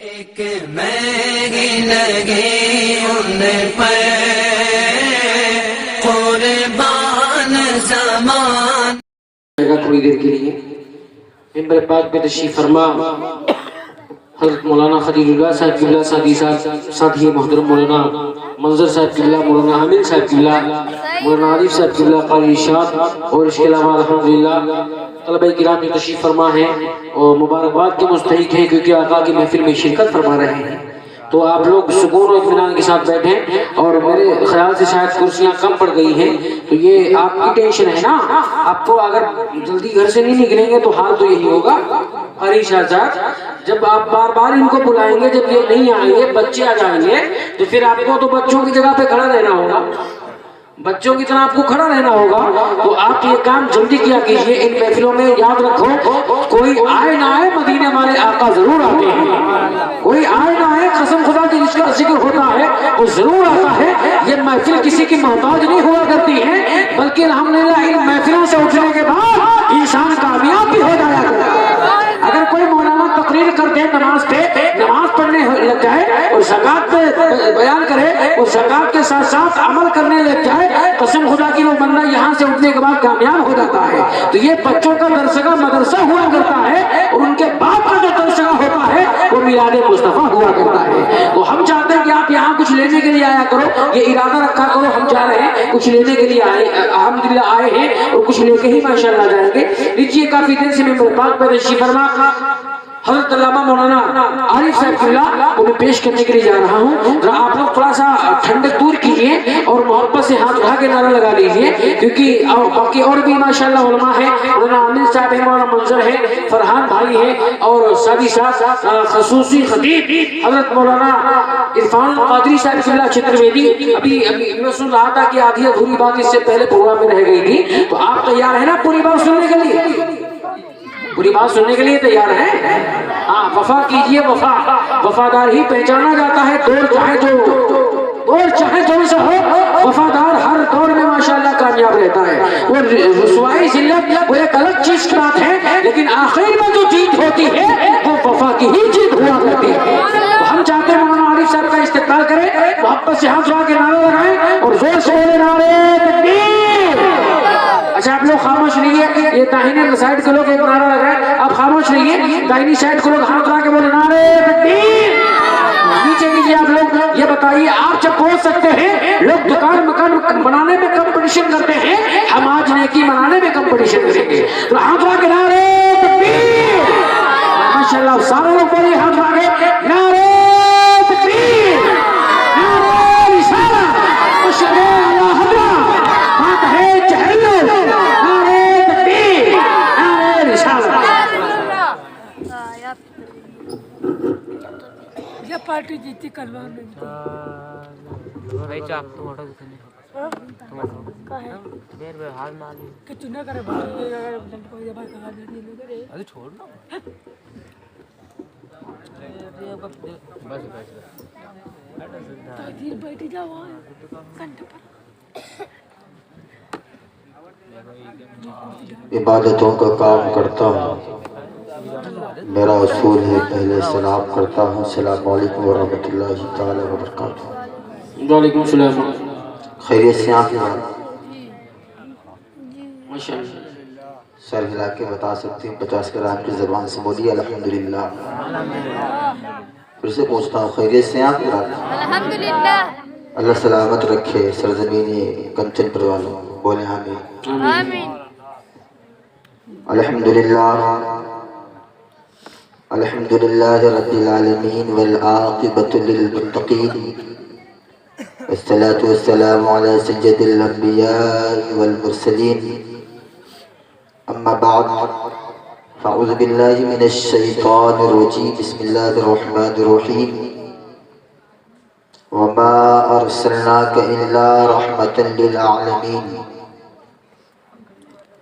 ایک میں ہی لگی ان پر قربان زمان. تھوڑی دیر کے لیے منبر پاک پہ تشریف فرما حضرت مولانا خلیل اللہ صاحب قبلہ ساتھی صاحب ساتھی محترم مولانا منظر صاحب قبلہ، مولانا حامد صاحب قبلہ، مولانا عارف صاحب قبلہ قاری ارشاد، اور اس کے علاوہ الحمدللہ طلبہ کرام جو تشریف فرما ہیں اور مبارکباد کے مستحق ہیں کیونکہ آقا کی محفل میں شرکت فرما رہے ہیں. تو آپ لوگ سکون و اطمینان کے ساتھ بیٹھیں، اور میرے خیال سے شاید کرسیاں کم پڑ گئی ہیں تو یہ آپ کی ٹینشن ہے نا. آپ کو اگر جلدی گھر سے نہیں نکلیں گے تو حال تو یہی ہوگا. قاری شاہزاد جب آپ بار بار ان کو بلائیں گے، جب یہ نہیں آئیں گے، بچے آ جائیں گے تو پھر آپ کو تو بچوں کی جگہ پہ کھڑا رہنا ہوگا، بچوں کی طرح آپ کو کھڑا رہنا ہوگا. تو آپ یہ کام جلدی کیا کیجئے. ان محفلوں میں یاد رکھو، کوئی آئے نہ آئے مدینے والے آقا ضرور آتے ہیں. کوئی آئے نہ آئے قسم خدا کی جس کا ذکر ہوتا ہے وہ ضرور آتا ہے. یہ محفل کسی کی محتاج نہیں ہوا کرتی ہے، بلکہ الحمدللہ ان محفلوں سے اٹھنے کے بعد انسان کامیاب بھی ہو جایا کرتا ہے. اگر کوئی مولانا تقریر کر دے نماز پہ، نماز پڑھنے لگ جائے اور زکوٰۃ پہ بیان کرے اور زکوٰۃ کے ساتھ ساتھ عمل کرنے لگ جائے، قسم خدا کی وہ بندہ یہاں سے اٹھنے کے بعد کامیاب ہو جاتا ہے. تو یہ بچوں کا درسگاہ مدرسہ ہوا کرتا ہے، اور ان کے باپ کا جو درسگاہ ہوتا ہے وہ میلاد مصطفیٰ ہوا کرتا ہے. تو ہم چاہتے ہیں کہ آپ یہاں کچھ لینے کے لیے آیا کرو، یہ ارادہ رکھا کرو ہم جا رہے ہیں کچھ لینے کے لیے آئے، الحمدللہ آئے ہیں اور کچھ لے کے ہی ماشاءاللہ جائیں گے. لیجیے کافی دیر سے میں پاک پہ تشریف فرما حضرت علامہ مولانا عارف صاحب قبلہ کو میں پیش کرنے کے لیے جا رہا ہوں. آپ لوگ تھوڑا سا ٹھنڈک دور کیجیے اور محبت سے ہاتھ اٹھا کے نعرہ لگا لیجیے، کیونکہ باقی اور بھی ماشاءاللہ علماء ہیں. مولانا عامد صاحب ہیں، مولانا منظر ہیں، فرحان بھائی ہیں، اور ساتھی ساتھ خصوصی خطیب حضرت مولانا عرفان القادری صاحب قبلہ چترویدی. ابھی میں سن رہا تھا کہ آدھی ادھوری بات اس سے پہلے پروگرام میں رہ گئی تھی. تو آپ تیار ہیں نا پوری بات سننے کے لیے؟ پوری بات سننے کے لیے تیار ہیں؟ ہاں، وفا کیجئے. وفادار ہی پہچانا جاتا ہے. دور چاہے جو سے ہو، وفادار ہر دور میں ماشاءاللہ کامیاب رہتا ہے. اور رسوائی ذلت وہ ایک الگ چیز کی بات ہے، لیکن آخر میں جو جیت ہوتی ہے وہ وفا کی ہی جیت ہوا کرتی ہے. تو ہم چاہتے ہیں مولانا عارف صاحب کا استقبال کریں، محبت سے ہاتھ اٹھا کے نعرہ لگائیں اور زور سے بولے نعرہ تکبیر. اچھا آپ لوگ خاموش رہیے، یہ داہنے سائڈ کے لوگ ایک نعرہ لگائیں، آپ خاموش رہیے. داہنی سائڈ کے لوگ ہاتھ اٹھا کے بولے نعرہ تکبیر. نیچے کیجیے. آپ لوگ یہ بتائیے، آپ جب پہنچ سکتے ہیں، لوگ دکان مکان بنانے میں کمپٹیشن کرتے ہیں، ہم آج نیکی منانے میں کمپٹیشن کریں گے. تو ہاتھ اٹھا کے نعرہ تکبیر. ماشاءاللہ سارے لوگ بولے ہاتھ اٹھا کے نعرہ تکبیر، نعرہ رسالت، اشہدو ان لا الہ الا اللہ، فاتحہ چہلو، نعرہ تکبیر، نعرہ رسالت. یہ پارٹی جیتی کروا میں بھائی چاپ تو اٹھا دے دیر بے حال مالی کہ تو نہ کرے بھائی، اگر جلد کوئی بھائی کہا نہیں لے کرے ارے چھوڑ نا بس تاکہ بیٹھ جاؤ کنٹے پر. عبادتوں کا کام کرتا ہوں، میرا اصول ہے پہلے سلام کرتا ہوں. السلام علیکم ورحمۃ اللہ تعالی وبرکاتہ. وعلیکم السلام. خیریت سے آپ ماشاءاللہ سر ہلا کے بتا سکتے ہیں 50 گرام کی زبان سے بولیے الحمدللہ. پھر سے پوچھتا ہوں، خیریت سے آپ الحمدللہ. اللہ سلامت رکھے سرزمین کنچن پر والوں، بولے آمین. آمین. الحمدللہ الحمدللہ رب العالمین والعاقبۃ للمتقین، والصلاة والسلام علی سید الانبیاء والمرسلین. اما بعد فاعوذ باللہ من الشیطان الرجیم. بسم اللہ الرحمن الرحیم. وما ارسلناک الا رحمۃ للعالمین.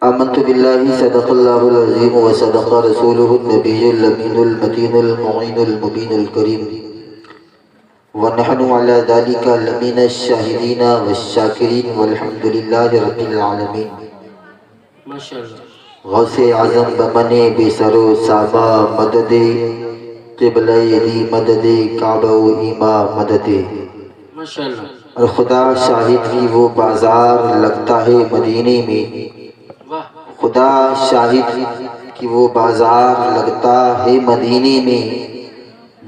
آمنت باللہ صدق اللہ العظیم وصدق رسولہ النبی الامین المتین المعین المبین الکریم، ونحن علی ذلک لمن الشاہدین والشاکرین والحمد للہ رب العالمین. ماشاءاللہ. غوث اعظم بمن بے سر و سامہ مدد قبلہ دی مدد کعبہ و ایما مدد ماشاءاللہ اور خدا شاہد کی وہ بازار لگتا ہے مدینے میں واہ خدا شاہد کی وہ بازار لگتا ہے مدینے میں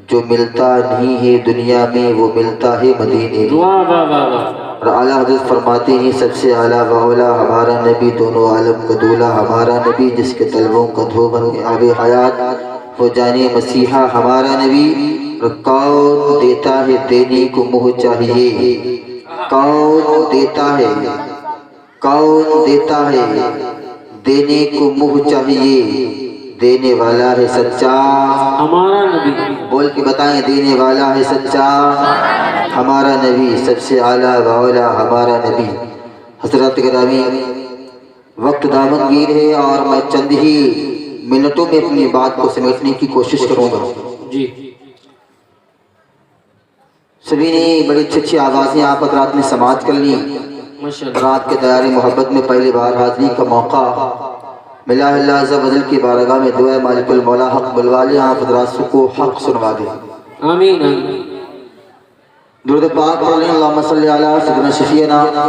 جو ملتا نہیں ہے دنیا میں وہ ملتا ہے مدینے میں واہ واہ واہ واہ اور اعلیٰ حضرت فرماتے ہیں سب سے اعلیٰ و اولیٰ ہمارا نبی دونوں عالم کا دولہ ہمارا نبی جس کے طلبوں کا دھوبن آب حیات وہ جانے مسیحا ہمارا نبی اور کون دیتا ہے دینے کو منہ چاہیے کون دیتا ہے دینے کو منہ چاہیے دینے والا ہے سچا ہمارا نبی بول کے بتائیں دینے والا ہے سچا ہمارا نبی سب سے اعلیٰ و اولیٰ ہمارا نبی حضرات گرامی وقت دامن گیر ہے اور میں چند ہی منٹوں میں اپنی بات کو سمیٹنے کی کوشش کروں گا جی سبھی نے بڑی اچھی آوازیں آپ حضرات نے سماعت کر لی ماشاءاللہ رات کے دیار محبت میں پہلی بار حاضری کا موقع ملا اللہ عز و جل کی بارگاہ میں دعا مالک المولا حق بلوا لے آپ حضرات کو حق سنوا دے آمین آمین درود پاک پڑھ لیں اللہم صلی علی سیدنا شفیعنا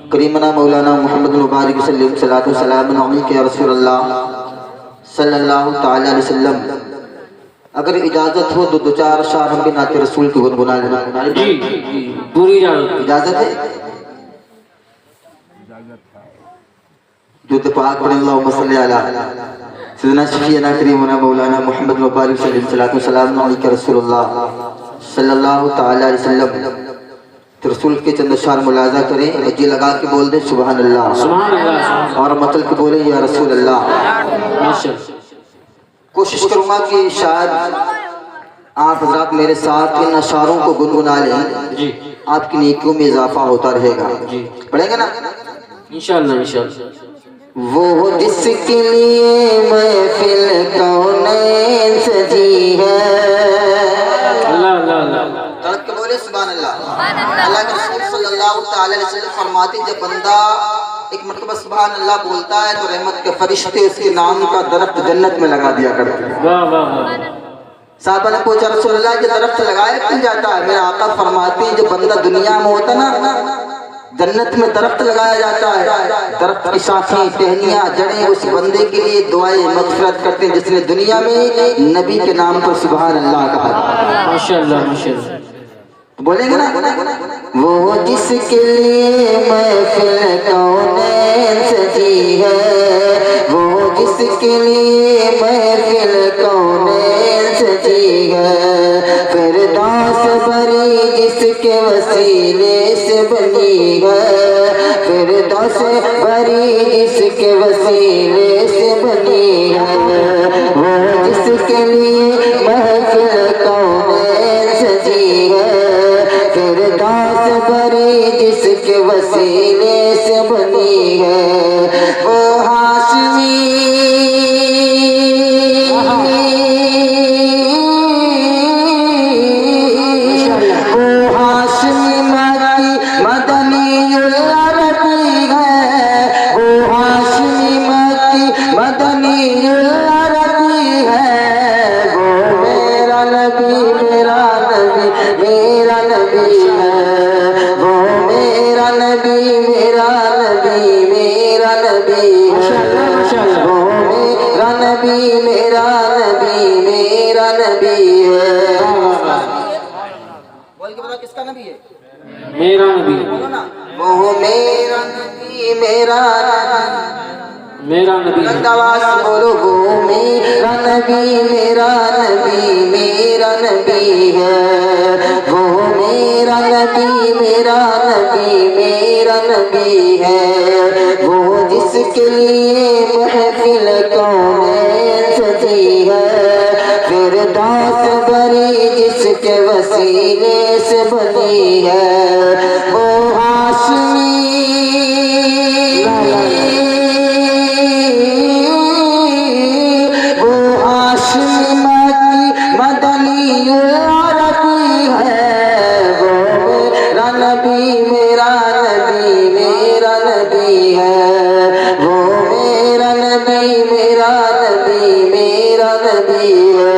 کریمنا مولانا محمد مبارک صلی اللہ علیہ وسلم علیک یا رسول اللہ صلی اللہ تعالی علیہ وسلم اگر اجازت ہو تو دو چار اشعار ہم بھی نعت رسول کی گنگنا لینا جی پوری اجازت ہے درود پاک پڑھ اللہم صلی علی سیدنا شفیعنا کریمنا مولانا محمد مبارک صلی اللہ علیہ وسلم علیک یا رسول اللہ صلی اللہ تعالی علیہ وسلم رسول کے چند اشعار ملاحظہ کریں جی لگا کے بول دیں سبحان اللہ سبحان اللہ اور مطلب کے بولیں یا رسول اللہ ماشاءاللہ کوشش کروں گا کہ شاید آپ حضرات میرے ساتھ ان اشعاروں کو گنگنا لیں جی آپ کی نیکیوں میں اضافہ ہوتا رہے گا جی پڑھیں گے نا انشاءاللہ انشاءاللہ وہ جس کے لیے محفل کونین سجی ہے اللہ اللہ اللہ تڑپ کے بولے سبحان اللہ اللہ کے رسول صلی اللہ تعالی علیہ وسلم فرماتے جب بندہ ایک مرتبہ سبحان اللہ بولتا ہے تو رحمت کے فرشتے اس کے نام کا درخت جنت میں لگا دیا کرتے ہیں واہ واہ واہ صحابہ نے پوچھا رسول اللہ یہ درخت لگایا کیوں جاتا ہے میرے آقا فرماتے ہیں جب بندہ دنیا میں ہوتا نا جنت میں درخت لگایا جاتا ہے درخت کی شاخیں ٹہنیاں جڑیں اس بندے کے لیے دعائیں مغفرت کرتے ہیں جس نے دنیا میں نبی کے نام پر سبحان اللہ کہا ماشاءاللہ ماشاءاللہ بولیں گے نا وہ جس کے لیے محفل کونین سجی ہے وہ جس کے لیے محفل کونین سجی ہے فردوس بری جس کے وسیلے سے بنی ہے فردوس بری جس کے وسیلے سے بنی ہے وہ جس کے لیے محفل کونین سجی ہے فردوس بری جس کے وسیلے سے بنی ہے وہ ہاشمی وہ ہاشمی مدنی العربی ہے وہ ہاشمی مدنی العربی ہے وہ میرا نبی میرا نبی میرا نبی ہے وہ میرا نبی میرا نبی میرا نبی ہے وہ میرا نبی میرا نبی میرا نبی ہے بول کے بتا کس کا نبی ہے میرا نبی وہ میرا نبی میرا میرا نبی ہے آواز بولو وہ میرا نبی میرا نبی میرا نبی ہے وہ میرا نبی میرا نبی میرا نبی ہے وہ جس کے لیے محفل کونین سجی ہے فردوس بری جس کے وسیلے سے بنی ہے وہ ہاشمی مدنی العربی ہے وہ میرا نبی میرا نبی میرا نبی ہے وہ میرا نبی میرا نبی میرا نبی ہے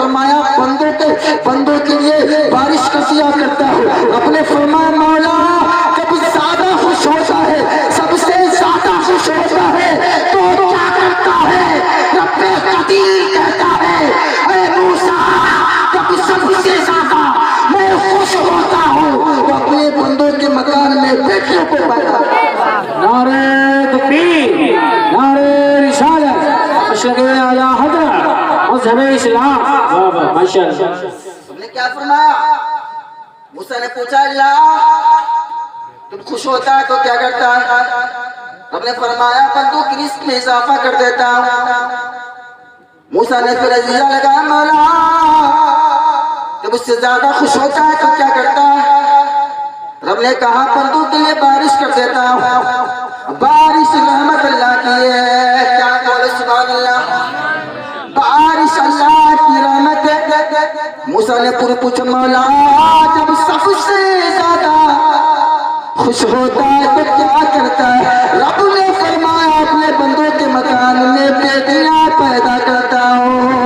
فرمایا بندوں کے لیے بارش کا دیا کرتا ہوں. رب نے فرمایا مولا جب زیادہ خوش ہوتا ہے, سب سے زیادہ خوش ہوتا ہے تو کیا کرتا ہے؟ رب قدیر کہتا ہے اے موسیٰ جب سب سے زیادہ میں خوش ہوتا ہوں تو اپنے بندوں کے مکان میں بیٹھنے کو پیدا کرتا ہوں. نعرہ تکبیر, نعرہ رسالت, مشرق اعلی حضرت مذہب اسلام. واہ واہ ماشاءاللہ. تم نے کیا فرمایا؟ موسیٰ نے پوچھا اللہ تم خوش ہوتا ہے تو کیا کرتا ہے؟ رب نے فرمایا بندوں کی رزق میں اضافہ کر دیتا ہوں. موسیٰ نے پھر عزیزہ لگا مولا جب اس سے زیادہ خوش ہوتا ہے تو کیا کرتا ہے؟ رب نے کہا بندوں کے لیے بارش کر دیتا ہوں. بارش رحمت اللہ کی ہے. کیا بولے سبحان اللہ. بارش اللہ کی رحمت ہے. موسیٰ نے پوچھا مولا جب سب سے زیادہ خوش ہوتا ہے تو کیا کرتا ہے؟ رب نے فرمایا اپنے بندوں کے مکان میں بیٹیاں پیدا کرتا ہوں.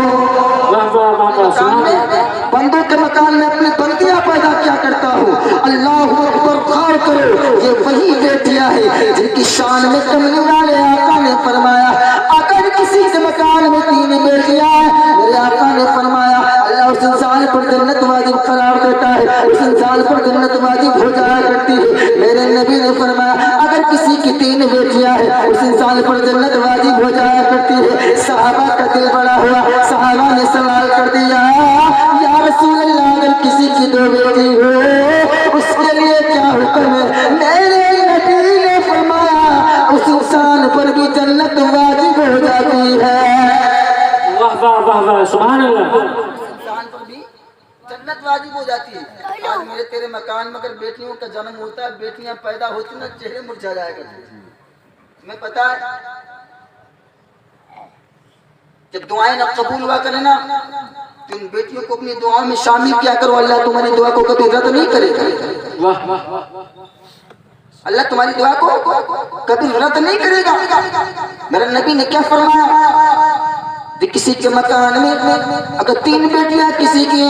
بندوں کے مکان میں اپنی بندیاں پیدا کیا کرتا ہوں. اللہ اکبر. غور کرو یہ وہی بیٹیاں ہیں جن کی شان میں کمی والے آقا نے فرمایا اگر کسی کے مکان میں 3 بیٹیاں ہیں میرے آقا نے فرمایا اللہ اس انسان پر جنت واجب قرار دیتا ہے, اس انسان پر جنت واجب ہو جایا کرتی ہے. میرے نبی نے فرمایا اگر کسی کی 3 بیٹیاں ہیں اس انسان پر جنت واجب ہو جایا کرتی ہے. صحابہ کا دل بڑا ہوا. صحابہ نے سوال کر دیا یا رسول اللہ اگر کسی کی 2 بیٹی ہو اس کے لیے کیا حکم ہے؟ میرے نبی نے فرمایا اس انسان پر بھی جنت واجب ہو جاتی ہے. واہ واہ واہ واہ سبحان اللہ. انسان پر بھی جنت واجب ہو جاتی ہے. آج میرے تیرے مکان میں اگر بیٹیوں کا جنم ہوتا ہے, بیٹیاں پیدا ہوتی ہیں, چہرے مرجھا جایا کرتے ہیں. تمہیں پتا ہے جب دعائیں نہ قبول ہوا کرے نا تو ان بیٹیوں کو اپنی دعاؤں میں شامل کیا کرو. اللہ تمہاری دعا کو کبھی رد نہیں کرے گا. واہ واہ. اللہ تمہاری دعا کو کبھی رد نہیں کرے گا. میرے نبی نے کیا فرمایا کہ کسی کے مکان میں اگر 3 بیٹیاں کسی کی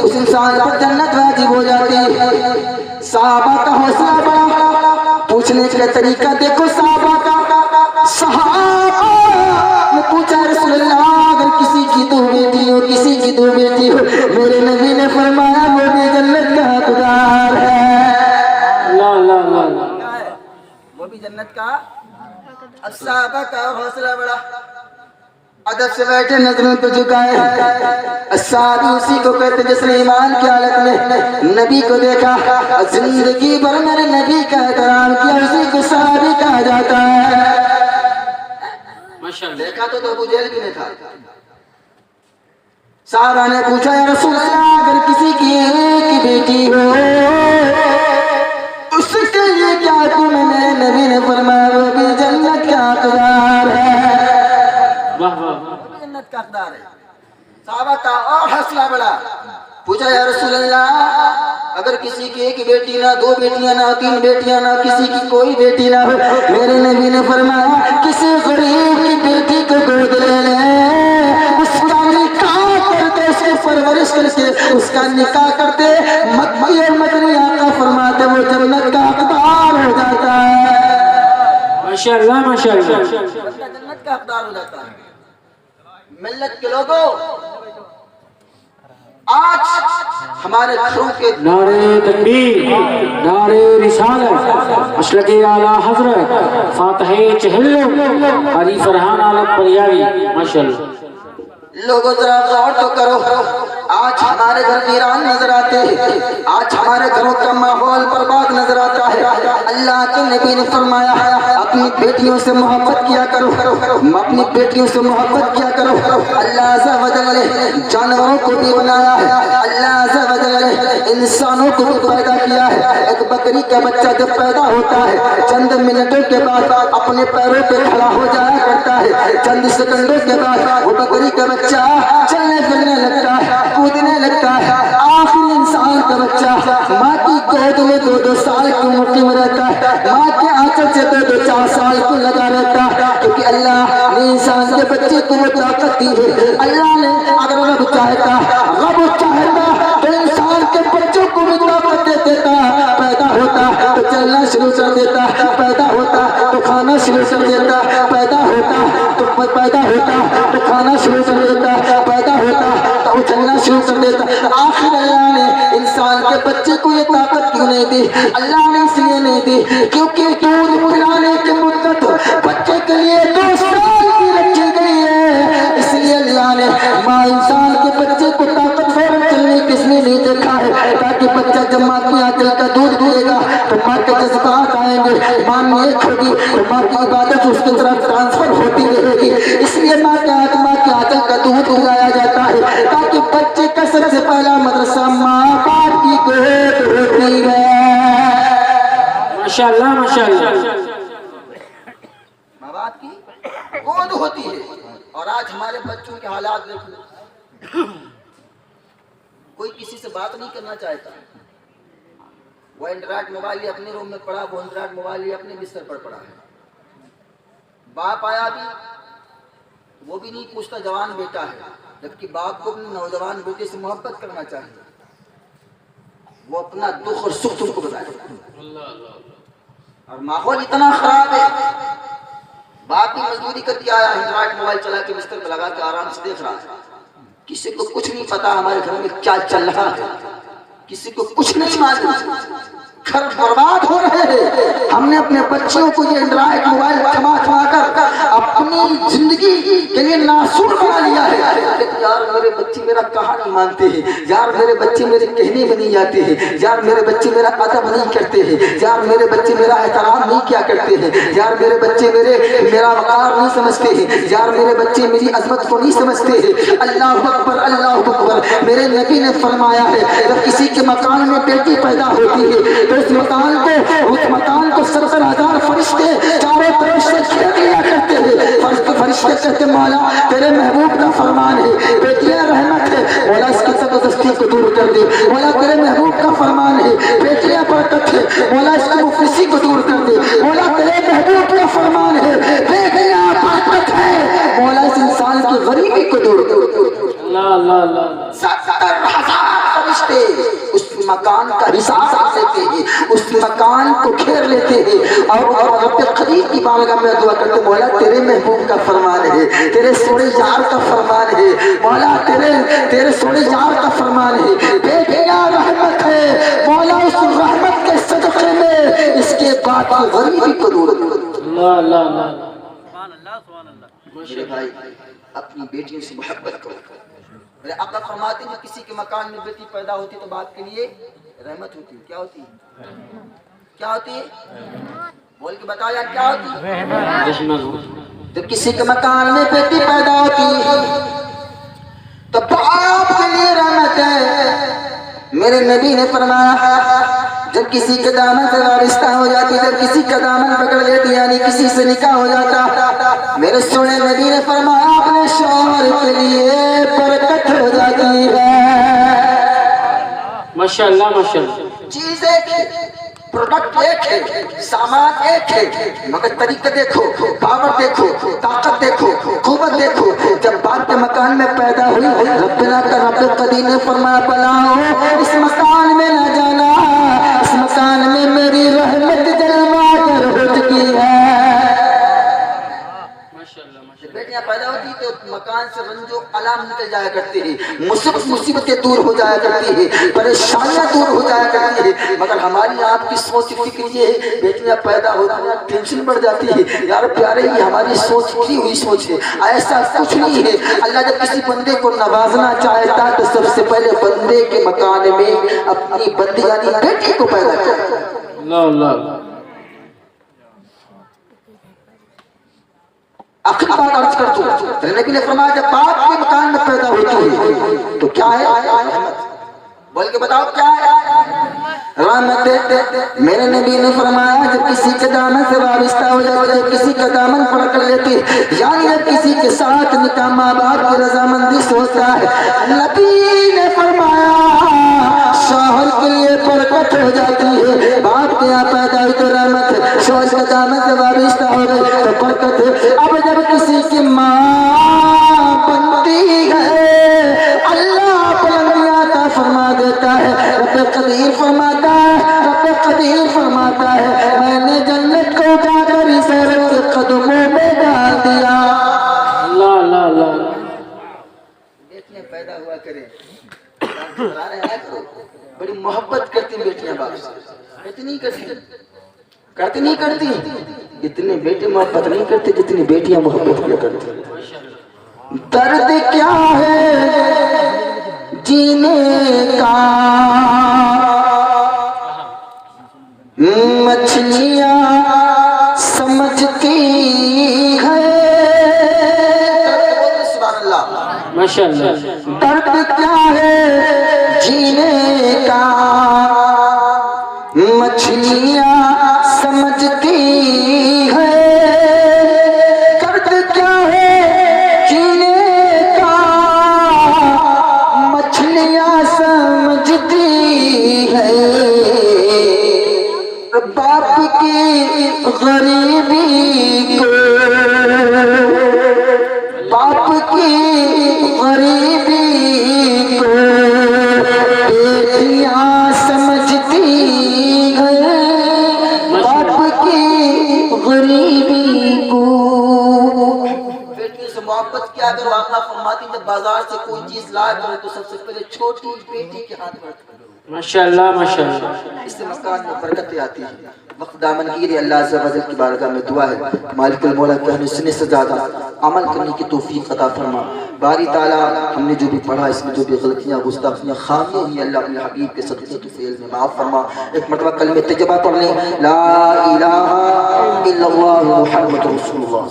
اس انسان پر جنت واجب ہو جاتی ہے. صحابہ کا حوصلہ بڑا. پوچھنے کا طریقہ دیکھو صحابہ کا. صحابہ نے پوچھا رسول اللہ اگر کسی کی 2 بیٹی ہو, کسی کی 2 بیٹی ہو, میرے نبی نے فرمایا وہ بھی جنت کا حقدار ہے. وہ بھی جنت کا. اب صحابہ کا حوصلہ بڑا. ادب سے بیٹھے نظروں پہ جھکائے. صحابی اسی کو کہتے جس نے ایمان کی حالت میں نبی کو دیکھا زندگی بھر میرے نبی کا احترام کیا, اسی کو صحابی کہا جاتا ہے. دیکھا تو ابو جہل بھی نہیں تھا. صحابہ نے پوچھا یا رسول اللہ اگر کسی کی ایک بیٹی ہو اس کے لیے کیا حکم ہے؟ میرے نبی نے فرمایا وہ بھی جنت کا حقدار ہے. جنت کا حقدار ہے. صحابہ کا اور حوصلہ بڑا. پوچھا یا رسول اللہ اگر کسی کی 1 بیٹی نہ 2 بیٹیاں نہ 3 بیٹیاں نہ کسی کی کوئی بیٹی نہ ہو, میرے نبی نے فرمایا کسی غریب کی بیٹی کو گود لے لے, اس کا نکاح کرتے, اس کی پرورش کر کے اس کا نکاح کرتے. مکی اور مدنی آقا فرماتے وہ جنت کا حقدار ہو جاتا ہے. ماشاءاللہ ماشاءاللہ. جنت کا حقدار ہو جاتا ہے. ملت کے لوگوں آج ہمارے گھروں کے نعرہ تکبیر, نعرہ رسالت, مشرق اعلی حضرت فاتح چہلو قاری فرحان عالم پریاوی. ماشاءاللہ. لوگوں ذرا غور تو کرو. آج ہمارے گھر ویران نظر آتے ہیں. آج ہمارے گھروں کا ماحول برباد نظر آتا ہے. اللہ کے نبی نے فرمایا اپنی بیٹیوں سے محبت کیا کرو, اپنی بیٹیوں سے محبت کیا کرو. اللہ عز و جل نے جانوروں کو بھی بنایا ہے. اللہ عز و جل نے انسانوں کو بھی پیدا کیا ہے. ایک بکری کا بچہ جب پیدا ہوتا ہے چند منٹوں کے بعد اپنے پیروں پہ کھڑا ہو جایا کرتا ہے. چند سیکنڈوں کے بعد وہ بکری کا بچہ چلنے پھرنے لگتا ہے, کودنے لگتا ہے. آخر انسان کا بچہ ماں کی گود میں 2-2 سال کی عمر میں رہتا ہے, ماں کے آنچل سے 2-4 سال کو لگا رہتا ہے. کیونکہ اللہ نے انسان کے بچے کو وہ طاقت دی ہے. اللہ نے اگر رب چاہتا ہوتا تو چلنا شروع کر دیتا، پیدا ہوتا تو کھانا شروع کر دیتا، پیدا ہوتا تو کھانا شروع کر دیتا، پیدا ہوتا تو اچھلنا شروع کر دیتا۔ آخر اللہ نے انسان کے بچے کو یہ طاقت کیوں نہیں دی؟ اللہ نے اس لیے نہیں دی کیونکہ دودھ پلانے کی مدت بچے کے لیے 2 سال کی رکھی گئی ہے، اس لیے اللہ نے ماں انسان کے بچے کو طاقتور چلنے کس نے نہیں دیکھا ہے، تاکہ بچہ جب ماں کی آنچل کا دودھ پیے گا تو ماں کے جذبات آئیں گے، ماں نیک ہوگی تو ماں کی عبادت اس کی طرف ٹرانسفر ہوتی رہے گی، اس لیے ماں کے آنچل کا دودھ پلایا جاتا ہے تاکہ بچے کا سب سے پہلا مدرسہ ماں باپ کی گود ہوتی ہے۔ ماشاءاللہ ماشاءاللہ، ماں باپ کی گود ہوتی ہے۔ اور آج ہمارے بچوں کے حالات دیکھو، کوئی کسی سے بات نہیں کرنا چاہتا، وہ اینڈرائڈ موبائل اپنے روم میں پڑا، وہ اینڈرائڈ موبائل اپنے بستر پر پڑا ہے۔ باپ آیا بھی وہ بھی نہیں پوچھتا جوان بیٹا ہے، جبکہ باپ کو اپنے نوجوان بیٹے سے محبت کرنا چاہیے، وہ اپنا دکھ اور سکھ تم کو بتائے۔ اور ماحول اتنا خراب ہے، باپ بھی مزدوری کر کے آیا، اینڈرائڈ موبائل چلا کے بستر پہ لگا کے آرام سے دیکھ رہا ہے، کسی کو کچھ نہیں پتا ہمارے گھر میں کیا چل رہا ہے، کسی کو کچھ نہیں معلوم، گھر برباد ہو رہے ہیں۔ ہم نے اپنے بچوں کو یہ اینڈرائڈ موبائل تھما کر اپنی زندگی کے لیے ناسور بنا لیا ہے۔ یار میرے بچے میرا کہا نہیں مانتے ہیں، یار میرے بچے میرے کہنے میں نہیں آتے ہیں، یار میرے بچے میرا ادب نہیں کرتے ہیں، یار میرے بچے میرا احترام نہیں کیا کرتے ہیں، یار میرے بچے میرا وقار نہیں سمجھتے ہیں، یار میرے بچے میری عظمت کو نہیں سمجھتے ہیں۔ اللہ اکبر اللہ اکبر، میرے نبی نے فرمایا ہے جب کسی کے مکان میں بیٹی پیدا ہوتی ہے تو اس مکان کو 70,000 فرشتے چاروں طرف سے گھیر لیا کرتے ہیں۔ فرشتے کہتے مولا تیرے محبوب کا فرمان ہے، بیٹیاں رحمت ہے، مولا اس کی زبردستی کو دور کر دے، مولا تیرے محبوب کا فرمان ہے، بیٹیاں برکت ہے، مولا اس کی مفلسی کو دور کر دے، مولا تیرے محبوب کا فرمان ہے، بیٹیاں برکت ہے، مولا اس انسان کی غریبی کو دور کر دے۔ اللہ اللہ اللہ، 70,000 فرشتے اس مکان کا حساب لیتے ہیں، اس مکان کو گھیر لیتے ہیں اور رب قریب کی بارگاہ میں دعا کرتے، مولا تیرے محبوب کا فرمان ہے، تیرے سونے یار کا فرمان ہے، مولا تیرے سونے یار کا فرمان ہے، بیٹیاں رحمت ہے، مولا اس رحمت کے صدقے میں اس کے بعد کی غریبی کو دور کر دے۔ اللہ اللہ اللہ، میرے بھائی اپنی بیٹیوں سے محبت کرو۔ میرے آقا فرماتے ہیں کسی کے مکان میں بیٹی پیدا ہوتی تو باپ کے لیے رحمت ہوتی ہے۔ کیا ہوتی ہے؟ کیا ہوتی ہے؟ بول کے بتایا کیا ہوتی ہے؟ جب کسی کے مکان میں بیٹی پیدا ہوتی تو باپ کے لیے رحمت ہے۔ میرے نبی نے فرمایا جب کسی کے دامن سے وابستہ ہو جاتی، جب کسی کا دامن پکڑ لیتی یعنی کسی سے نکاح ہو جاتا، میرے سونے نبی نے فرمایا اپنے شوہر کے لیے برکت ہو جاتی ہے۔ ماشاءاللہ ماشاءاللہ، چیز ایک ہے، پروڈکٹ ایک ہے، سامان ایک ہے، مگر طریقہ دیکھو، پاور دیکھو، طاقت دیکھو، قوت دیکھو۔ جب باپ کے مکان میں پیدا ہوئی ربنا کا رب قدیر نے فرمایا بلاؤ اس مکان میں نہ جانا، اس مکان میں میری رحمت جلوہ گر ہو چکی ہے۔ بیٹیاں پیدا ہوتی تو مکان سے رنج و علام نکل جایا کرتے ہیں، مصیبتیں دور ہو جایا کرتی ہیں، پریشانیاں دور ہو جایا کرتی ہیں۔ مگر ہماری آپ کی سوچ فکر یہ ہے بیٹیاں پیدا ہوتی ہیں ٹینشن بڑھ جاتی ہے۔ یار پیارے یہ ہماری سوچ کی ہوئی سوچ ہے، ایسا کچھ نہیں ہے۔ اللہ جب کسی بندے کو نوازنا چاہتا تو سب سے پہلے بندے کے مکان میں اپنی بندی یعنی بیٹی کو پیدا کرتا۔ اللہ اللہ، آخری بات عرض کر دوں، نبی نے فرمایا جب باپ کے مکان میں پیدا ہوتی ہے تو کیا ہے؟ رحمت۔ بول کے بتاؤ کیا ہے؟ رحمت۔ میرے نبی نے فرمایا جب کسی کے دامن سے وابستہ ہو جاتی، جب کسی کا دامن پکڑ کر لیتی یعنی جب کسی کے ساتھ نکاح ماں باپ کی رضامندی سے ہوتا ہے، نبی نے فرمایا شوہر کے لیے برکت ہو جاتی ہے۔ باپ کے یہاں پیدا ہوئی تو رحمت، شوہر کے دامن سے وابستہ ہو گئی تو برکت ہے۔ اب جب کسی کی ماں بنتی ہے اللہ بلندیاں عطا فرما دیتا ہے۔ رب قدیر فرماتا ہے، رب قدیر کریں. بڑی محبت کرتی بیٹیاں باپ سے, کرتی نہیں کرتی اتنے بیٹے محبت نہیں کرتے جتنی بیٹیاں محبت کیا کرتی. درد کیا ہے جینے کا مچھلیاں سمجھتی ہے. ماشاءاللہ. درد کیا ہے جینے کا مچھلیاں سمجھتی ہے. درد کیا ہے جینے کا مچھلیاں سمجھتی ہے. باپ کی غریبی کو باپ کی غریبی کو بیٹیاں سمجھتی ہے. باپ کی غریبی کو بیٹی سے محبت کیا کرو. آقا فرماتی جب بازار سے کوئی چیز لایا کرو تو سب سے پہلے چھوٹی بیٹی کے ہاتھ میں. ماشاءاللہ ماشاءاللہ. اس سے مکان میں برکتیں آتی ہیں. وقت دامن گیری اللہ عز و جل کی بارگاہ میں دعا ہے مالک المولا کہ ہمیں سنے سے زیادہ عمل کرنے کی توفیق عطا فرما. باری تعالیٰ ہم نے جو بھی پڑھا اس میں جو بھی غلطیاں گستاخیاں خامیاں ہوئی اللہ اپنے حبیب کے صدقے تو فعل میں معاف فرما. ایک مرتبہ کلمہ طیبہ پڑھ لیں لا الہ الا اللہ محمد رسول اللہ.